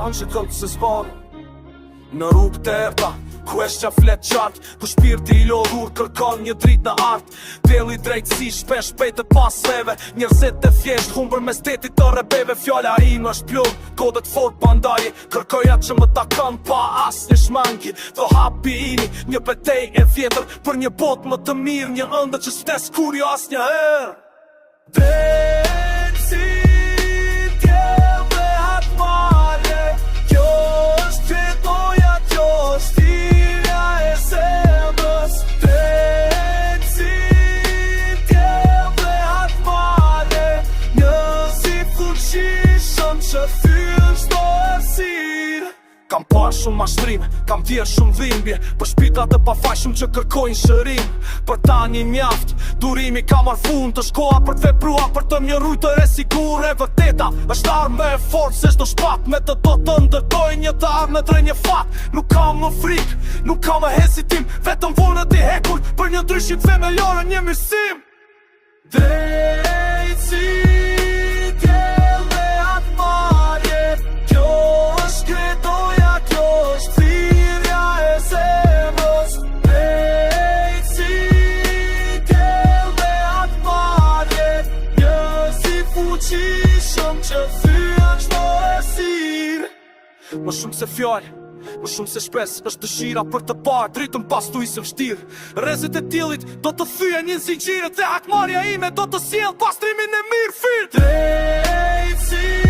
Anë që këllë se zbarë në rrugë të erta, ku e shqa flet qartë, ku shpirti i lodhur kërkon një dritë në artë. Deli drejtësi shpesh pejtë pas leve, njerëzit e thjesht humbër me stetit të rebeve. Fjalla im është plumb, kodet fort pandaji, kërkoja që më takon pa as një shmangi. Dho hapi imi, një betej e vjetër, për një botë më të mirë, një ëndër që s'tes kur jo as një herë. Drejtësi tjel dhe hatë mare, kjo është qetoja, kjo është tirja e zemrës. Drejtësi tjel dhe hatë mare, njëzit fuqishëm që thyrë shto ersirë. Kam parë shumë mashtrim, kam vjerë shumë dhimbje, për shpitat e pafajshëm që kërkojnë shërim. Për ta një mjaft, durimi ka marrë fund, të shkoa për të veprua, për të mjërujt të resigur. E vërteta është armë e fort, se shdo shpak me të do të ndërtoj një të armë në drejnje fat. Nuk kam më frik, nuk kam më hesitim, vetëm vonët i hekur, për një ndryshim themelore një mirësim. Drejtësi tjel dhe atë marje, kjo është kretoja, kjo është thirrja e zemrës. Drejtësi tjel dhe atë marje, njëzit fuqishëm që thyrë çdo ersirë. Më shumë se fjallë, më shumë se shpes, është dëshira për të parë dritën pas tu isëm shtirë. Rezit e tjellit do të thyjen një zinxhirë, dhe hakmarja ime do të sjell pastrimin e mirë firë. Drejtësi